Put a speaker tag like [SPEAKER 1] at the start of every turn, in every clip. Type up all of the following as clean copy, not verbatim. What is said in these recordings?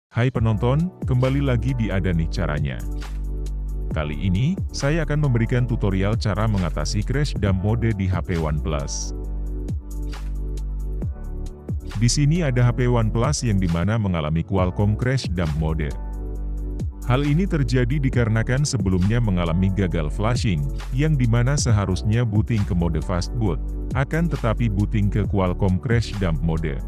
[SPEAKER 1] Hai penonton, kembali lagi di Ada Nih Caranya. Kali ini, saya akan memberikan tutorial cara mengatasi crash dump mode di HP OnePlus. Di sini ada HP OnePlus yang dimana mengalami Qualcomm crash dump mode. Hal ini terjadi dikarenakan sebelumnya mengalami gagal flashing, yang dimana seharusnya booting ke mode fastboot, akan tetapi booting ke Qualcomm crash dump mode.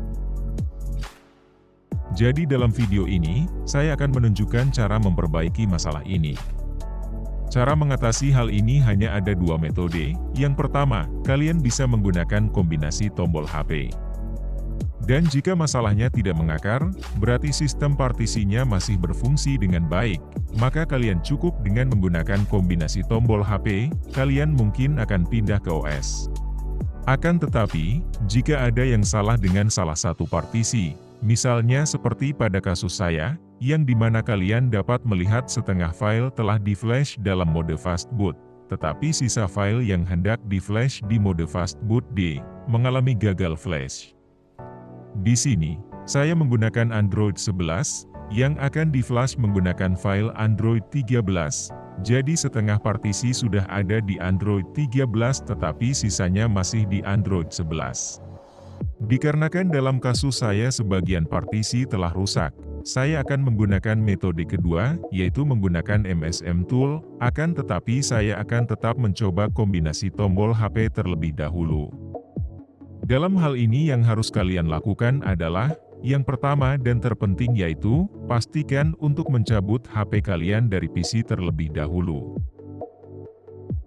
[SPEAKER 1] Jadi dalam video ini, saya akan menunjukkan cara memperbaiki masalah ini. Cara mengatasi hal ini hanya ada dua metode. Yang pertama, kalian bisa menggunakan kombinasi tombol HP. Dan jika masalahnya tidak mengakar, berarti sistem partisinya masih berfungsi dengan baik, maka kalian cukup dengan menggunakan kombinasi tombol HP, kalian mungkin akan pindah ke OS. Akan tetapi, jika ada yang salah dengan salah satu partisi, misalnya seperti pada kasus saya, yang dimana kalian dapat melihat setengah file telah di-flash dalam mode fastboot, tetapi sisa file yang hendak di-flash di mode fastboot D, mengalami gagal flash. Di sini, saya menggunakan Android 11, yang akan di-flash menggunakan file Android 13, jadi setengah partisi sudah ada di Android 13 tetapi sisanya masih di Android 11. Dikarenakan dalam kasus saya sebagian partisi telah rusak, saya akan menggunakan metode kedua, yaitu menggunakan MSM Tool, akan tetapi saya akan tetap mencoba kombinasi tombol HP terlebih dahulu. Dalam hal ini yang harus kalian lakukan adalah, yang pertama dan terpenting yaitu, pastikan untuk mencabut HP kalian dari PC terlebih dahulu.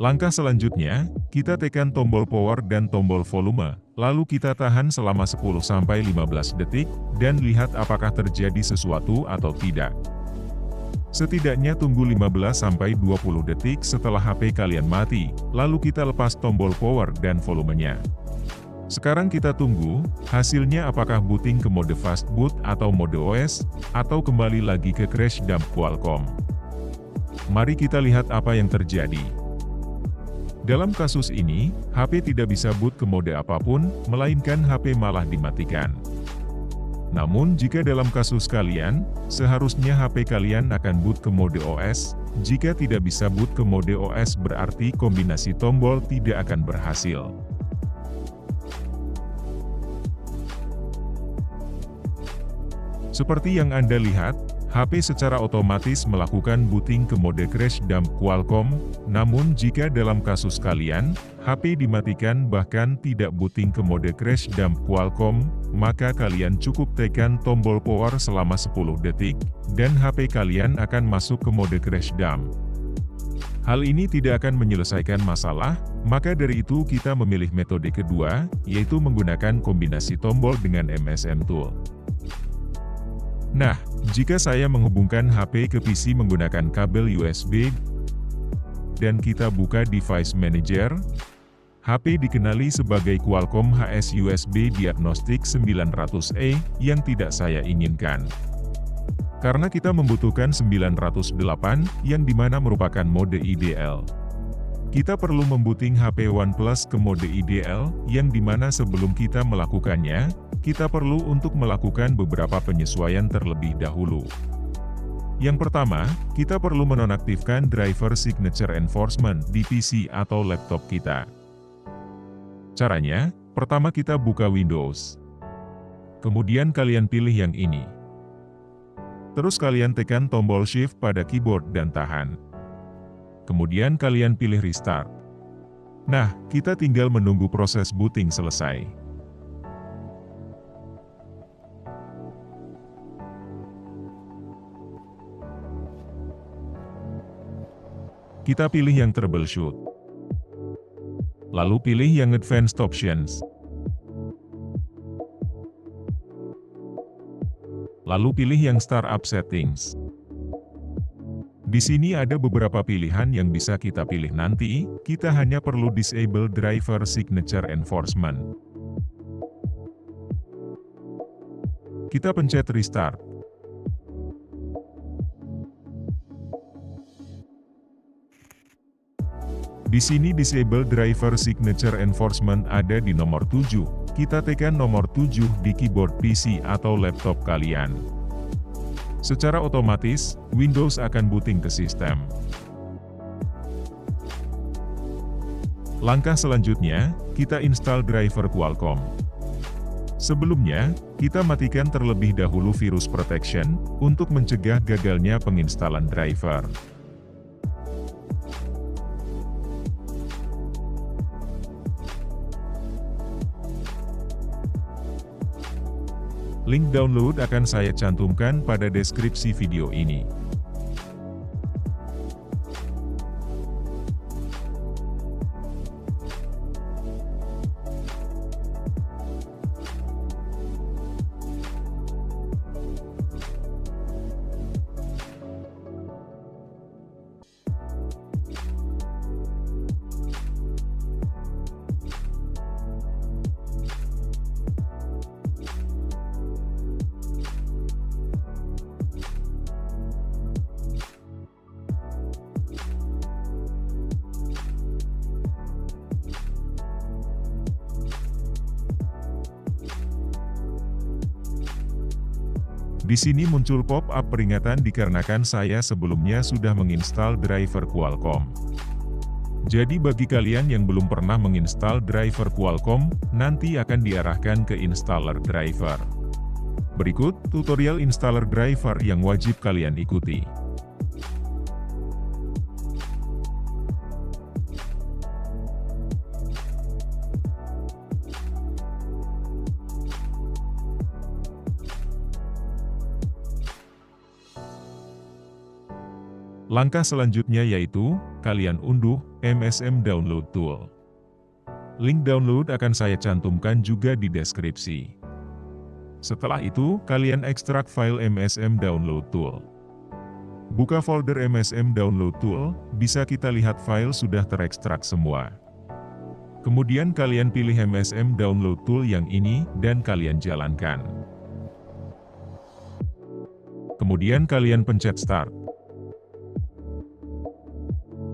[SPEAKER 1] Langkah selanjutnya, kita tekan tombol power dan tombol volume, lalu kita tahan selama 10-15 detik, dan lihat apakah terjadi sesuatu atau tidak. Setidaknya tunggu 15-20 detik setelah HP kalian mati, lalu kita lepas tombol power dan volumenya. Sekarang kita tunggu, hasilnya apakah booting ke mode fastboot atau mode OS, atau kembali lagi ke crash dump Qualcomm. Mari kita lihat apa yang terjadi. Dalam kasus ini, HP tidak bisa boot ke mode apapun, melainkan HP malah dimatikan. Namun jika dalam kasus kalian, seharusnya HP kalian akan boot ke mode OS, jika tidak bisa boot ke mode OS berarti kombinasi tombol tidak akan berhasil. Seperti yang Anda lihat, HP secara otomatis melakukan booting ke mode crash dump Qualcomm, namun jika dalam kasus kalian, HP dimatikan bahkan tidak booting ke mode crash dump Qualcomm, maka kalian cukup tekan tombol power selama 10 detik, dan HP kalian akan masuk ke mode crash dump. Hal ini tidak akan menyelesaikan masalah, maka dari itu kita memilih metode kedua, yaitu menggunakan kombinasi tombol dengan MSM Tool. Nah, jika saya menghubungkan HP ke PC menggunakan kabel USB, dan kita buka Device Manager, HP dikenali sebagai Qualcomm HS USB Diagnostic 900E, yang tidak saya inginkan. Karena kita membutuhkan 908, yang dimana merupakan mode IDL. Kita perlu membooting HP OnePlus ke mode IDL, yang dimana sebelum kita melakukannya, kita perlu untuk melakukan beberapa penyesuaian terlebih dahulu. Yang pertama, kita perlu menonaktifkan driver signature enforcement di PC atau laptop kita. Caranya, pertama kita buka Windows. Kemudian kalian pilih yang ini. Terus kalian tekan tombol Shift pada keyboard dan tahan. Kemudian kalian pilih Restart. Nah, kita tinggal menunggu proses booting selesai. Kita pilih yang Troubleshoot. Lalu pilih yang Advanced Options. Lalu pilih yang Startup Settings. Di sini ada beberapa pilihan yang bisa kita pilih nanti, kita hanya perlu disable driver signature enforcement. Kita pencet Restart. Di sini disable driver signature enforcement ada di nomor 7. Kita tekan nomor 7 di keyboard PC atau laptop kalian. Secara otomatis, Windows akan booting ke sistem. Langkah selanjutnya, kita install driver Qualcomm. Sebelumnya, kita matikan terlebih dahulu virus protection, untuk mencegah gagalnya penginstalan driver. Link download akan saya cantumkan pada deskripsi video ini. Di sini muncul pop-up peringatan dikarenakan saya sebelumnya sudah menginstal driver Qualcomm. Jadi bagi kalian yang belum pernah menginstal driver Qualcomm, nanti akan diarahkan ke installer driver. Berikut tutorial installer driver yang wajib kalian ikuti. Langkah selanjutnya yaitu, kalian unduh MSM Download Tool. Link download akan saya cantumkan juga di deskripsi. Setelah itu, kalian ekstrak file MSM Download Tool. Buka folder MSM Download Tool, bisa kita lihat file sudah terekstrak semua. Kemudian kalian pilih MSM Download Tool yang ini, dan kalian jalankan. Kemudian kalian pencet Start.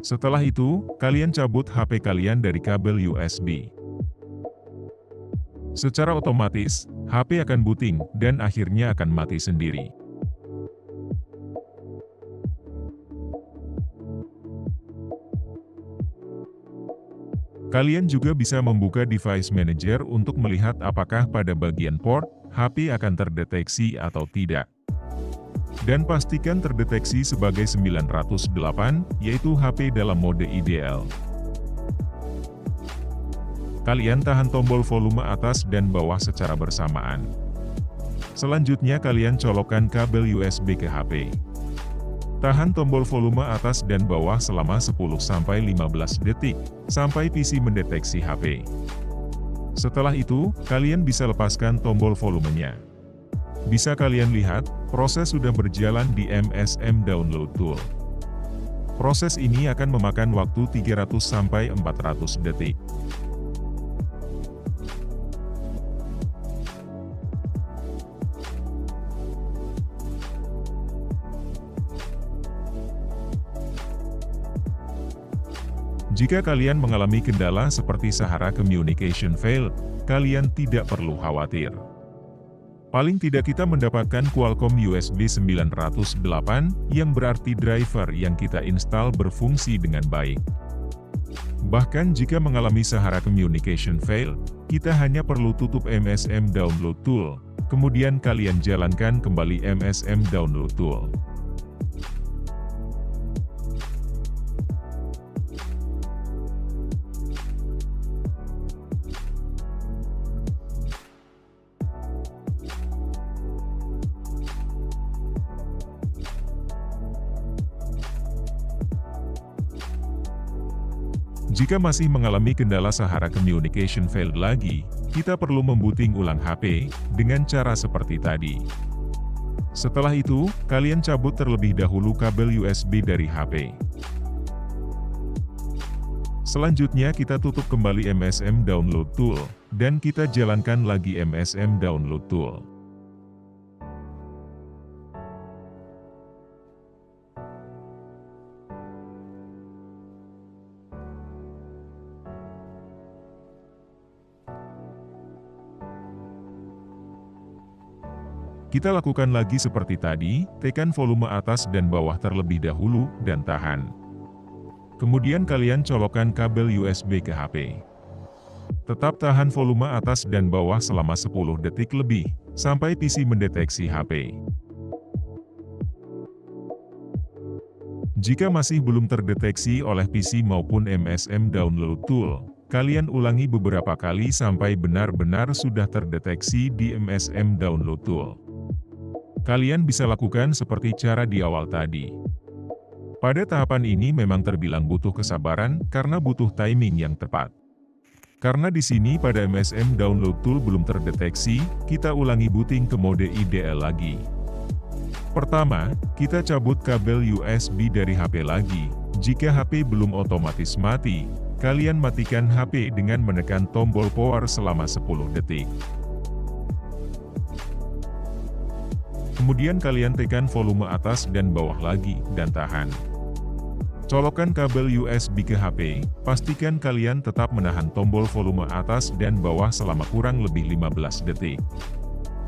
[SPEAKER 1] Setelah itu, kalian cabut HP kalian dari kabel USB. Secara otomatis, HP akan booting, dan akhirnya akan mati sendiri. Kalian juga bisa membuka Device Manager untuk melihat apakah pada bagian port, HP akan terdeteksi atau tidak. Dan pastikan terdeteksi sebagai 908, yaitu HP dalam mode IDL. Kalian tahan tombol volume atas dan bawah secara bersamaan. Selanjutnya kalian colokkan kabel USB ke HP. Tahan tombol volume atas dan bawah selama 10-15 detik, sampai PC mendeteksi HP. Setelah itu, kalian bisa lepaskan tombol volumenya. Bisa kalian lihat, proses sudah berjalan di MSM Download Tool. Proses ini akan memakan waktu 300-400 detik. Jika kalian mengalami kendala seperti Sahara Communication Fail, kalian tidak perlu khawatir. Paling tidak kita mendapatkan Qualcomm USB 908, yang berarti driver yang kita install berfungsi dengan baik. Bahkan jika mengalami Sahara Communication Fail, kita hanya perlu tutup MSM Download Tool, kemudian kalian jalankan kembali MSM Download Tool. Jika masih mengalami kendala Sahara Communication Failed lagi, kita perlu membooting ulang HP, dengan cara seperti tadi. Setelah itu, kalian cabut terlebih dahulu kabel USB dari HP. Selanjutnya kita tutup kembali MSM Download Tool, dan kita jalankan lagi MSM Download Tool. Kita lakukan lagi seperti tadi, tekan volume atas dan bawah terlebih dahulu, dan tahan. Kemudian kalian colokkan kabel USB ke HP. Tetap tahan volume atas dan bawah selama 10 detik lebih, sampai PC mendeteksi HP. Jika masih belum terdeteksi oleh PC maupun MSM Download Tool, kalian ulangi beberapa kali sampai benar-benar sudah terdeteksi di MSM Download Tool. Kalian bisa lakukan seperti cara di awal tadi. Pada tahapan ini memang terbilang butuh kesabaran karena butuh timing yang tepat. Karena di sini pada MSM Download Tool belum terdeteksi, kita ulangi booting ke mode IDL lagi. Pertama, kita cabut kabel USB dari HP lagi. Jika HP belum otomatis mati, kalian matikan HP dengan menekan tombol power selama 10 detik. Kemudian kalian tekan volume atas dan bawah lagi, dan tahan. Colokkan kabel USB ke HP, pastikan kalian tetap menahan tombol volume atas dan bawah selama kurang lebih 15 detik.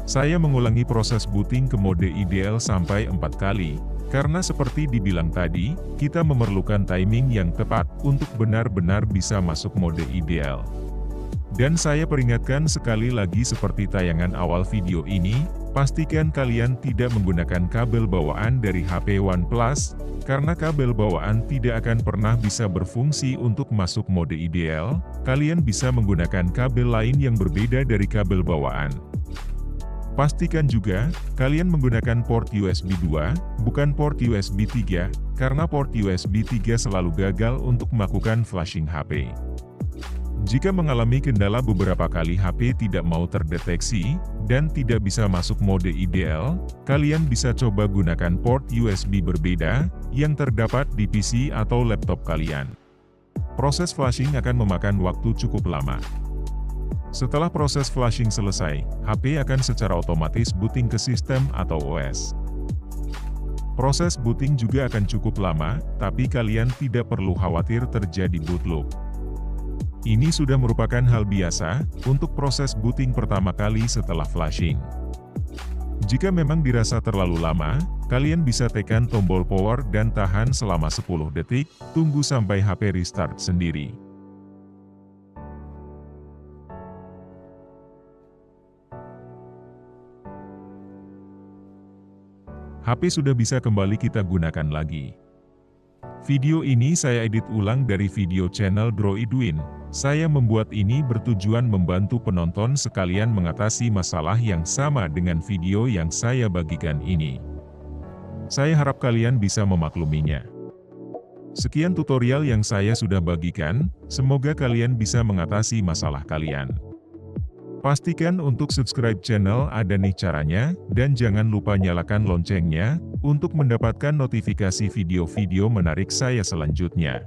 [SPEAKER 1] Saya mengulangi proses booting ke mode ideal sampai 4 kali, karena seperti dibilang tadi, kita memerlukan timing yang tepat untuk benar-benar bisa masuk mode ideal. Dan saya peringatkan sekali lagi seperti tayangan awal video ini, pastikan kalian tidak menggunakan kabel bawaan dari HP OnePlus, karena kabel bawaan tidak akan pernah bisa berfungsi untuk masuk mode ideal, kalian bisa menggunakan kabel lain yang berbeda dari kabel bawaan. Pastikan juga, kalian menggunakan port USB 2, bukan port USB 3, karena port USB 3 selalu gagal untuk melakukan flashing HP. Jika mengalami kendala beberapa kali HP tidak mau terdeteksi, dan tidak bisa masuk mode ideal, kalian bisa coba gunakan port USB berbeda, yang terdapat di PC atau laptop kalian. Proses flashing akan memakan waktu cukup lama. Setelah proses flashing selesai, HP akan secara otomatis booting ke sistem atau OS. Proses booting juga akan cukup lama, tapi kalian tidak perlu khawatir terjadi boot loop. Ini sudah merupakan hal biasa untuk proses booting pertama kali setelah flashing. Jika memang dirasa terlalu lama, kalian bisa tekan tombol power dan tahan selama 10 detik, tunggu sampai HP restart sendiri. HP sudah bisa kembali kita gunakan lagi. Video ini saya edit ulang dari video channel Droidwin. Saya membuat ini bertujuan membantu penonton sekalian mengatasi masalah yang sama dengan video yang saya bagikan ini. Saya harap kalian bisa memakluminya. Sekian tutorial yang saya sudah bagikan, semoga kalian bisa mengatasi masalah kalian. Pastikan untuk subscribe channel ada nih caranya, dan jangan lupa nyalakan loncengnya, untuk mendapatkan notifikasi video-video menarik saya selanjutnya.